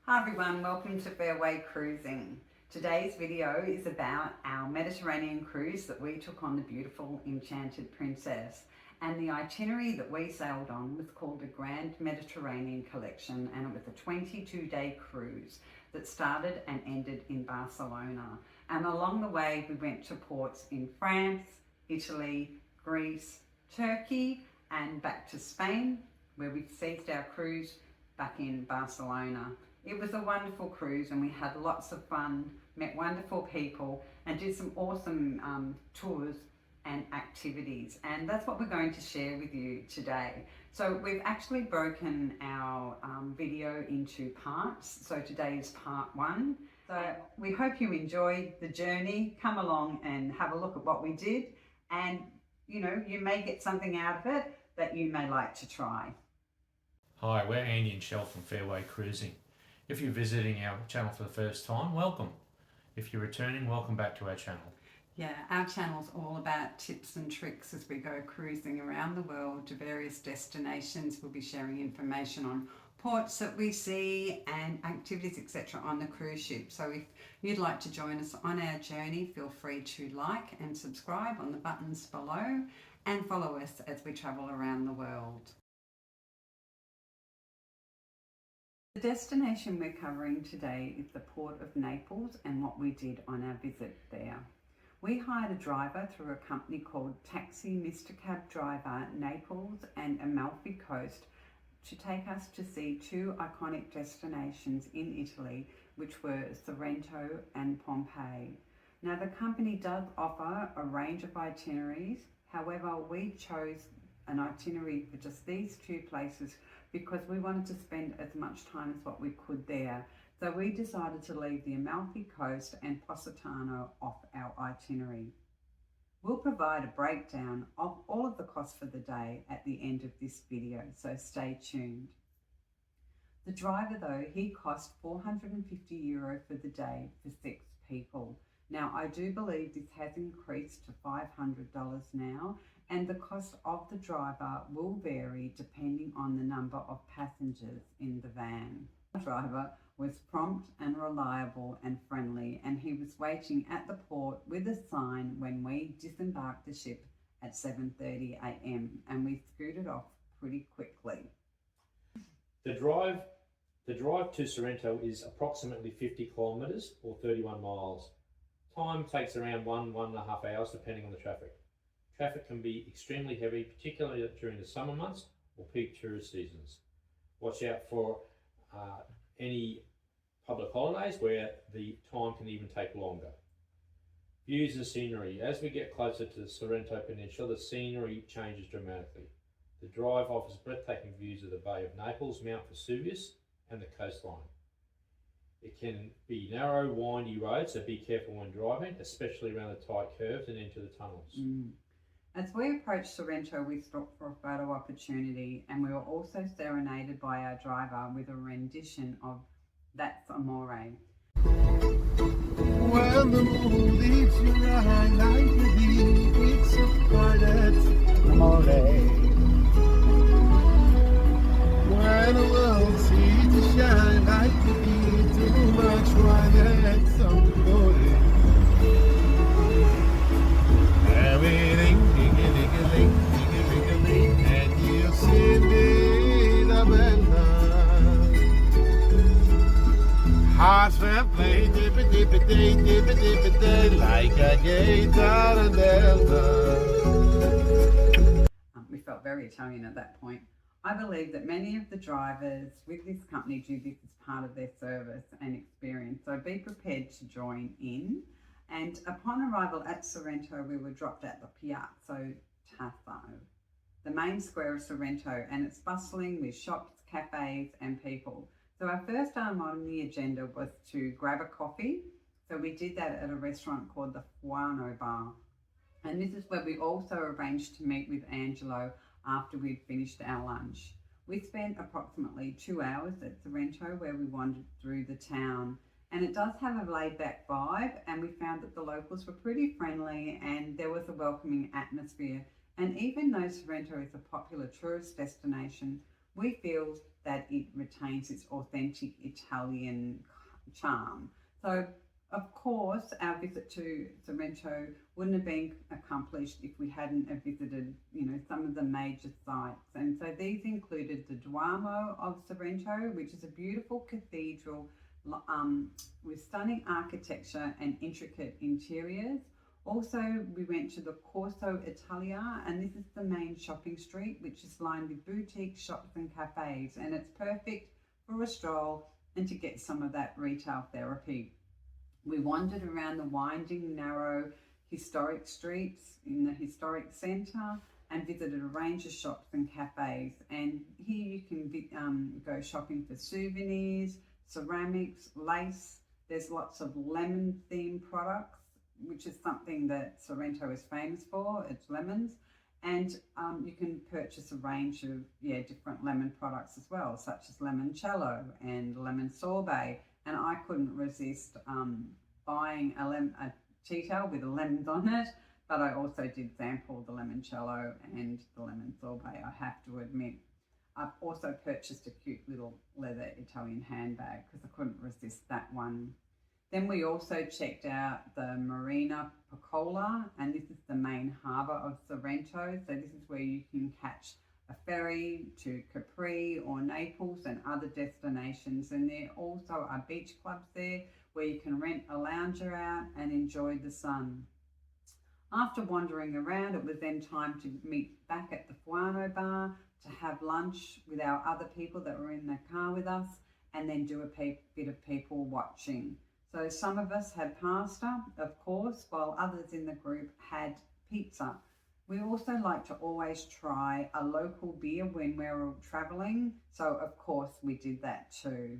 Hi everyone, welcome to Fairway Cruising. Today's video is about our Mediterranean cruise that we took on the beautiful Enchanted Princess. And the itinerary that we sailed on was called the Grand Mediterranean Collection, and it was a 22-day cruise that started and ended in Barcelona. And along the way we went to ports in France, Italy, Greece, Turkey and back to Spain, where we ceased our cruise back in Barcelona. It was a wonderful cruise and we had lots of fun, met wonderful people and did some awesome tours and activities, and that's what we're going to share with you today. So we've actually broken our video into parts. So today is part one. So we hope you enjoy the journey. Come along and have a look at what we did, and you may get something out of it that you may like to try. Hi, we're Andy and Shell from Fairway Cruising. If you're visiting our channel for the first time, welcome. If you're returning, welcome back to our channel. Yeah, our channel's all about tips and tricks as we go cruising around the world to various destinations. We'll be sharing information on ports that we see and activities, etc. on the cruise ship. So if you'd like to join us on our journey, feel free to like and subscribe on the buttons below and follow us as we travel around the world. The destination we're covering today is the Port of Naples and what we did on our visit there. We hired a driver through a company called Taxi Mr Cab Driver Naples and Amalfi Coast to take us to see two iconic destinations in Italy, which were Sorrento and Pompeii. Now the company does offer a range of itineraries, however we chose an itinerary for just these two places because we wanted to spend as much time as what we could there. So we decided to leave the Amalfi Coast and Positano off our itinerary. We'll provide a breakdown of all of the costs for the day at the end of this video, so stay tuned. The driver though, he cost €450 for the day for 6 people. Now I do believe this has increased to $500 now, and the cost of the driver will vary depending on the number of passengers in the van. The driver was prompt and reliable and friendly, and he was waiting at the port with a sign when we disembarked the ship at 7:30 a.m. and we scooted off pretty quickly. The drive to Sorrento is approximately 50 kilometres or 31 miles. Time takes around 1.5 hours depending on the traffic. Traffic can be extremely heavy, particularly during the summer months or peak tourist seasons. Watch out for any public holidays where the time can even take longer. Views and scenery. As we get closer to the Sorrento Peninsula, the scenery changes dramatically. The drive offers breathtaking views of the Bay of Naples, Mount Vesuvius and the coastline. It can be narrow, windy roads, so be careful when driving, especially around the tight curves and into the tunnels. As we approached Sorrento, we stopped for a photo opportunity, and we were also serenaded by our driver with a rendition of That's Amore. When the moon leaves your eye like a deep, it's a part that's amore. When the world seems to shine like a deep, too much wine, that's amore. Everything, ding-a-ling, ding-a-ling, and you see me, la bella. Hearts will play, dip-a-dip-a-day, dip-a-dip-a-day, like a gay tarantella. We felt very Italian at that point. I believe that many of the drivers with this company do this as part of their service and experience, so be prepared to join in. And upon arrival at Sorrento, we were dropped at the Piazza Tasso, the main square of Sorrento, and it's bustling with shops, cafes and people. So our first item on the agenda was to grab a coffee. So we did that at a restaurant called the Fuano Bar. And this is where we also arranged to meet with Angelo after we'd finished our lunch. We spent approximately 2 hours at Sorrento where we wandered through the town. And it does have a laid-back vibe, and we found that the locals were pretty friendly and there was a welcoming atmosphere. And even though Sorrento is a popular tourist destination, We feel that it retains its authentic Italian charm. So, of course, our visit to Sorrento wouldn't have been accomplished if we hadn't visited, some of the major sites. And so these included the Duomo of Sorrento, which is a beautiful cathedral with stunning architecture and intricate interiors. Also, we went to the Corso Italia, and this is the main shopping street, which is lined with boutique shops and cafes, and it's perfect for a stroll and to get some of that retail therapy. We wandered around the winding, narrow, historic streets in the historic centre and visited a range of shops and cafes. And here you can go shopping for souvenirs, ceramics, lace. There's lots of lemon-themed products, which is something that Sorrento is famous for. It's lemons. And you can purchase a range of different lemon products as well, such as limoncello and lemon sorbet. And I couldn't resist buying a tea towel with lemons on it, but I also did sample the limoncello and the lemon sorbet, I have to admit. I've also purchased a cute little leather Italian handbag because I couldn't resist that one. Then we also checked out the Marina Piccola, and this is the main harbour of Sorrento. So this is where you can catch a ferry to Capri or Naples and other destinations. And there also are beach clubs there where you can rent a lounger out and enjoy the sun. After wandering around, it was then time to meet back at the Fuano bar to have lunch with our other people that were in the car with us, and then do a bit of people watching. So some of us had pasta, of course, while others in the group had pizza. We also like to always try a local beer when we're travelling, so of course we did that too.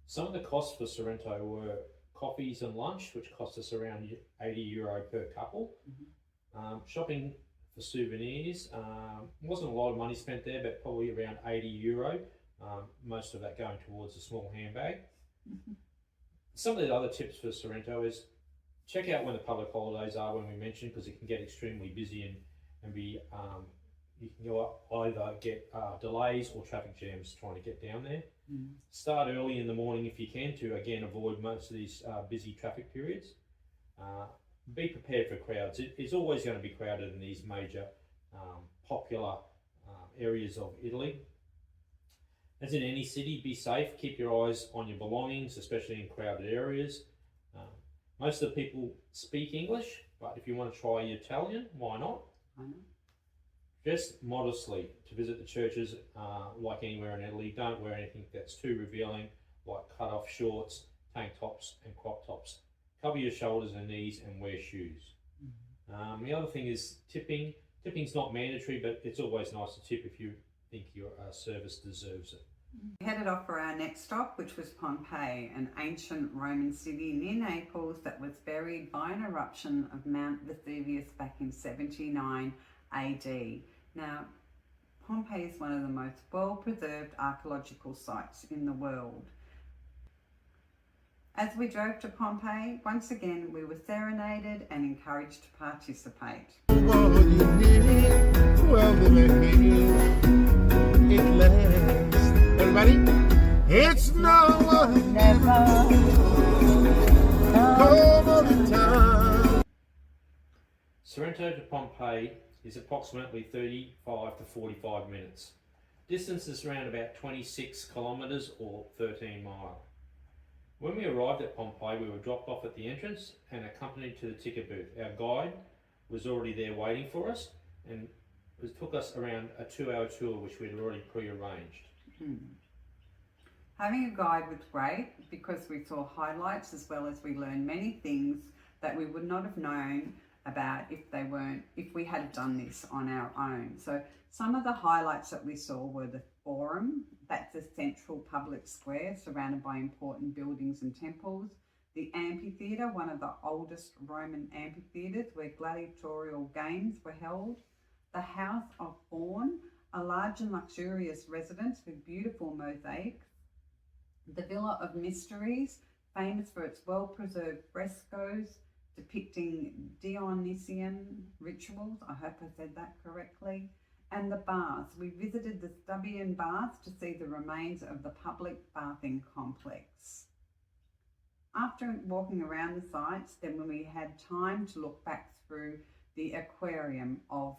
Some of the costs for Sorrento were coffees and lunch, which cost us around €80 per couple. Shopping for souvenirs, wasn't a lot of money spent there, but probably around €80. Most of that going towards a small handbag. Some of the other tips for Sorrento is check out when the public holidays are, when we mentioned, because it can get extremely busy and be you can either get delays or traffic jams trying to get down there. Start early in the morning if you can to again avoid most of these busy traffic periods. Be prepared for crowds. It's always going to be crowded in these major popular areas of Italy. As in any city, be safe, keep your eyes on your belongings, especially in crowded areas. Most of the people speak English, but if you want to try Italian, why not? Dress modestly to visit the churches, like anywhere in Italy. Don't wear anything that's too revealing, like cut-off shorts, tank tops and crop tops. Cover your shoulders and knees and wear shoes. The other thing is tipping. Tipping's not mandatory, but it's always nice to tip if you think your service deserves it. We headed off for our next stop, which was Pompeii, an ancient Roman city near Naples that was buried by an eruption of Mount Vesuvius back in 79 AD. Now, Pompeii is one of the most well-preserved archaeological sites in the world. As we drove to Pompeii, once again we were serenaded and encouraged to participate. Well, it lasts. Everybody, it's now or never. Come on in time. Sorrento to Pompeii is approximately 35 to 45 minutes. Distance is around about 26 kilometres or 13 miles. When we arrived at Pompeii, we were dropped off at the entrance and accompanied to the ticket booth. Our guide was already there waiting for us, and it took us around a 2-hour tour, which we'd already pre-arranged. Having a guide was great because we saw highlights as well as we learned many things that we would not have known about if we had done this on our own. So some of the highlights that we saw were the Forum, that's a central public square surrounded by important buildings and temples. The amphitheatre, one of the oldest Roman amphitheatres where gladiatorial games were held. The House of Faun, a large and luxurious residence with beautiful mosaics. The Villa of Mysteries, famous for its well-preserved frescoes depicting Dionysian rituals. I hope I said that correctly. And the baths. We visited the Stubbian Baths to see the remains of the public bathing complex. After walking around the sites, then when we had time to look back through the aquarium of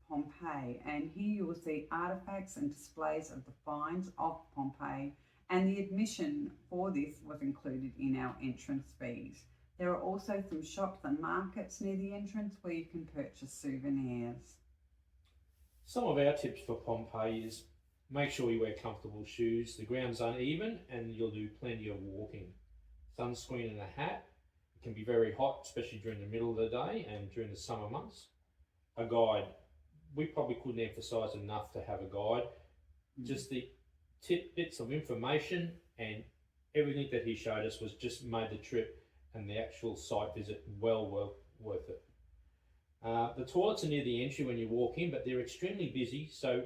Pompeii, and here you will see artefacts and displays of the finds of Pompeii, and the admission for this was included in our entrance fees. There are also some shops and markets near the entrance where you can purchase souvenirs. Some of our tips for Pompeii is make sure you wear comfortable shoes. The ground's uneven and you'll do plenty of walking. Sunscreen and a hat. It can be very hot, especially during the middle of the day and during the summer months. A guide. We probably couldn't emphasise enough to have a guide. Just the tidbits of information and everything that he showed us was just made the trip and the actual site visit well worth it. The toilets are near the entry when you walk in, but they're extremely busy, so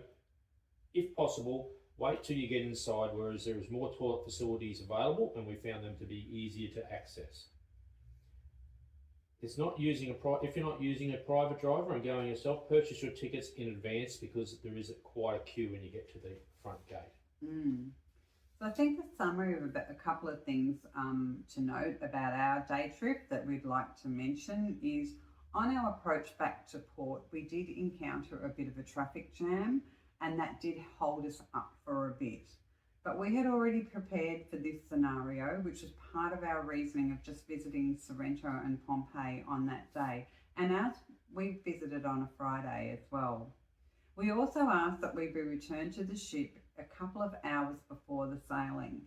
if possible, wait till you get inside, whereas there is more toilet facilities available and we found them to be easier to access. If you're not using a private driver and going yourself, purchase your tickets in advance because there is quite a queue when you get to the front gate. So I think the summary of a couple of things to note about our day trip that we'd like to mention is on our approach back to port, we did encounter a bit of a traffic jam and that did hold us up for a bit. But we had already prepared for this scenario, which was part of our reasoning of just visiting Sorrento and Pompeii on that day. And as we visited on a Friday as well. We also asked that we be returned to the ship a couple of hours before the sailing,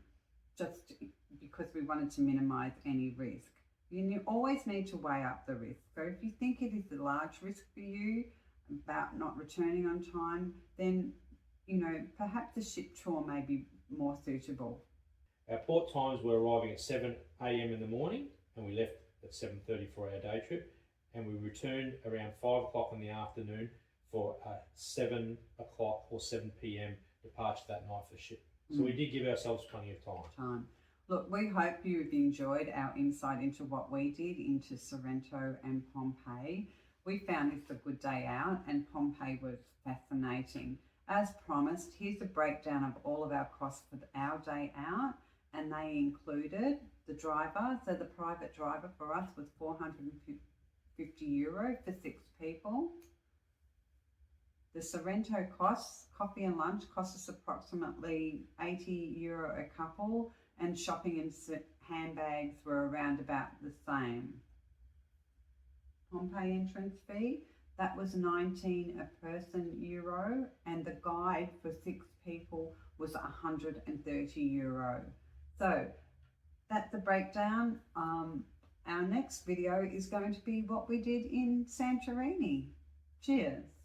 just because we wanted to minimise any risk. You always need to weigh up the risk. So if you think it is a large risk for you about not returning on time, then, perhaps the ship tour may be more suitable. Our port times were arriving at 7 a.m. in the morning and we left at 7:30 for our day trip, and we returned around 5 o'clock in the afternoon for a 7 o'clock or 7 p.m. departure that night for the ship. So we did give ourselves plenty of time. Look, we hope you've enjoyed our insight into what we did into Sorrento and Pompeii. We found this a good day out and Pompeii was fascinating. As promised, here's a breakdown of all of our costs for our day out, and they included the driver. So the private driver for us was €450 for 6 people. The Sorrento costs, coffee and lunch, cost us approximately €80 a couple, and shopping and handbags were around about the same. Pompeii entrance fee, that was 19 a person euro, and the guide for 6 people was €130. So that's the breakdown. Our next video is going to be what we did in Santorini. Cheers.